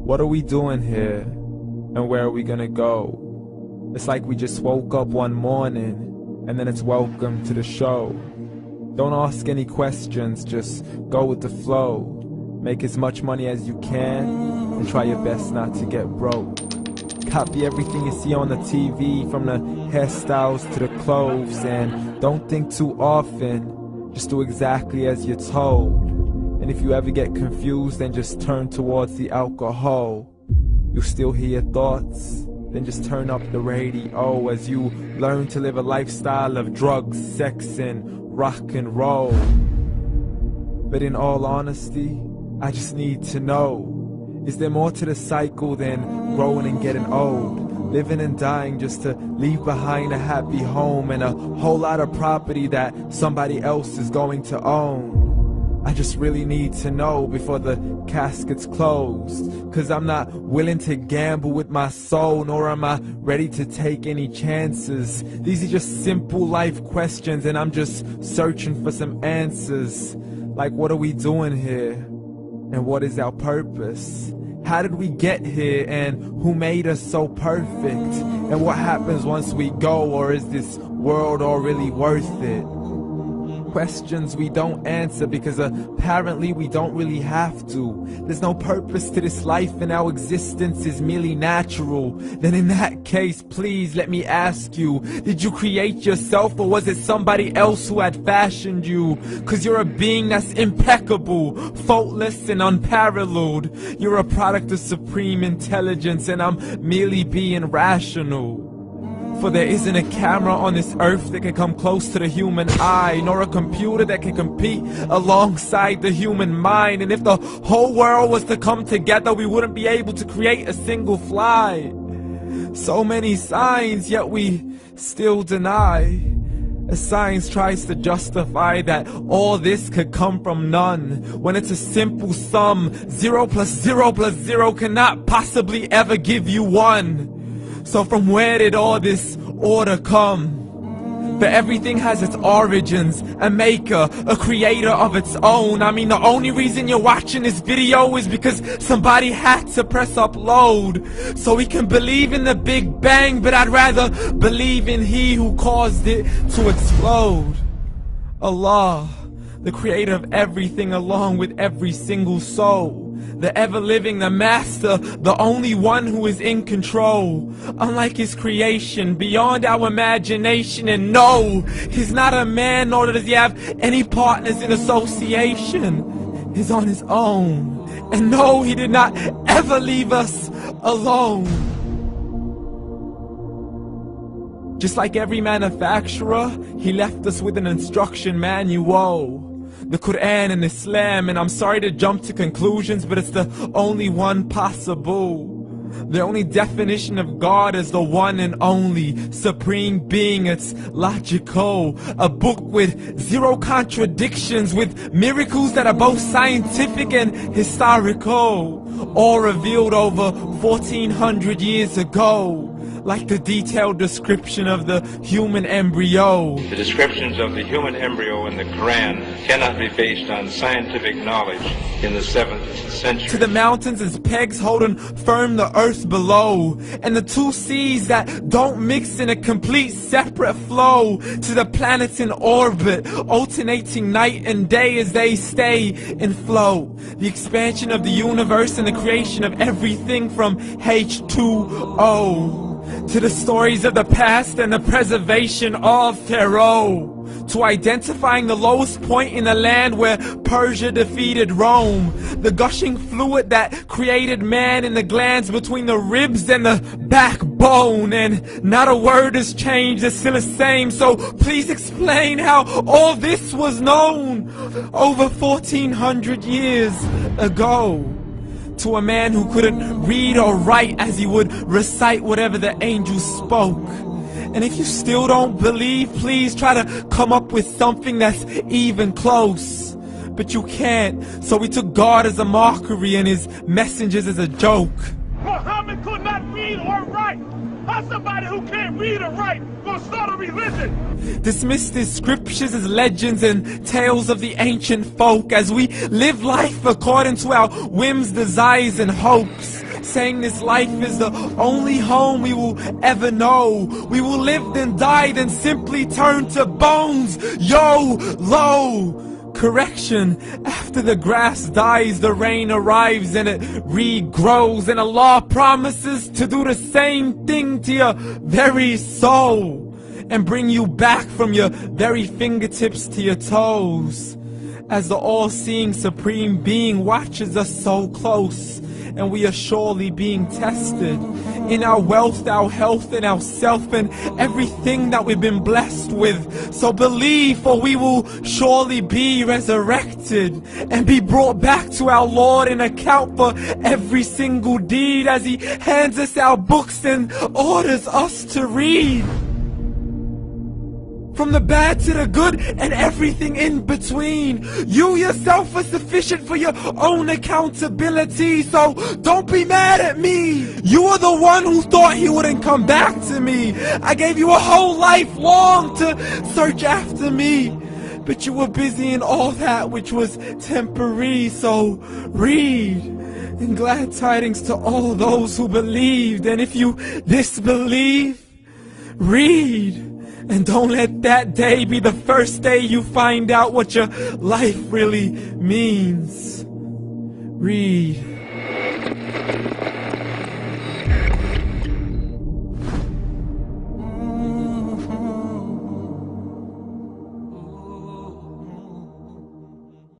What are we doing here? And where are we gonna go? It's like we just woke up one morning, and then it's welcome to the show. Don't ask any questions, just go with the flow. Make as much money as you can, and try your best not to get broke. Copy everything you see on the TV, from the hairstyles to the clothes, and don't think too often, just do exactly as you're told. And if you ever get confused, then just turn towards the alcohol. You'll still hear your thoughts, then just turn up the radio as you learn to live a lifestyle of drugs, sex, and rock and roll. But in all honesty, I just need to know, is there more to the cycle than growing and getting old? Living and dying just to leave behind a happy home and a whole lot of property that somebody else is going to own. I just really need to know before the casket's closed, 'cause I'm not willing to gamble with my soul, nor am I ready to take any chances. These are just simple life questions, and I'm just searching for some answers. Like, what are we doing here? And what is our purpose? How did we get here, and who made us so perfect? And what happens once we go, or is this world all really worth it? Questions we don't answer because apparently we don't really have to. There's no purpose to this life and our existence is merely natural. Then in that case, please let me ask you, did you create yourself, or was it somebody else who had fashioned you? 'Cause you're a being that's impeccable, faultless and unparalleled. You're a product of supreme intelligence, and I'm merely being rational. For there isn't a camera on this earth that can come close to the human eye, nor a computer that can compete alongside the human mind. And if the whole world was to come together, we wouldn't be able to create a single fly. So many signs, yet we still deny. As science tries to justify that all this could come from none, when it's a simple sum. 0 plus 0 plus 0 cannot possibly ever give you 1. So from where did all this order come? For everything has its origins, a maker, a creator of its own. I mean, the only reason you're watching this video is because somebody had to press upload. So we can believe in the Big Bang, but I'd rather believe in He who caused it to explode. Allah, the creator of everything along with every single soul. The ever-living, the master, the only one who is in control. Unlike his creation, beyond our imagination. And no, he's not a man, nor does he have any partners in association. He's on his own. And no, he did not ever leave us alone. Just like every manufacturer, he left us with an instruction manual. The Quran and Islam, and I'm sorry to jump to conclusions, but it's the only one possible. The only definition of God is the one and only supreme being. It's logical, a book with 0 contradictions, with miracles that are both scientific and historical, all revealed over 1400 years ago. Like the detailed description of the human embryo. The descriptions of the human embryo in the Quran cannot be based on scientific knowledge in the 7th century. To the mountains as pegs holding firm the earth below, and the 2 seas that don't mix in a complete separate flow. To the planets in orbit, alternating night and day as they stay in flow. The expansion of the universe and the creation of everything from H2O. To the stories of the past and the preservation of Pharaoh. To identifying the lowest point in the land where Persia defeated Rome. The gushing fluid that created man in the glands between the ribs and the backbone. And not a word has changed, it's still the same. So please explain how all this was known over 1400 years ago. To a man who couldn't read or write, as he would recite whatever the angels spoke. And if you still don't believe, please try to come up with something that's even close. But you can't, so we took God as a mockery and his messengers as a joke. Muhammad could not read or write. How's somebody who can't read or write gonna start a religion? Dismiss his scriptures as legends and tales of the ancient folk, as we live life according to our whims, desires, and hopes. saying this life is the only home we will ever know. We will live then die, then simply turn to bones. YOLO! Correction, after the grass dies, the rain arrives and it regrows, and Allah promises to do the same thing to your very soul and bring you back from your very fingertips to your toes, as the all-seeing supreme being watches us so close, and we are surely being tested in our wealth, our health, and our self, and everything that we've been blessed with. So believe, for we will surely be resurrected and be brought back to our Lord and account for every single deed, as He hands us our books and orders us to read. From the bad to the good and everything in between. You yourself are sufficient for your own accountability, so don't be mad at me. You are the one who thought He wouldn't come back to me. I gave you a whole life long to search after me, but you were busy in all that which was temporary. So read, and glad tidings to all those who believed. And if you disbelieve, read. And don't let that day be the first day you find out what your life really means. Read.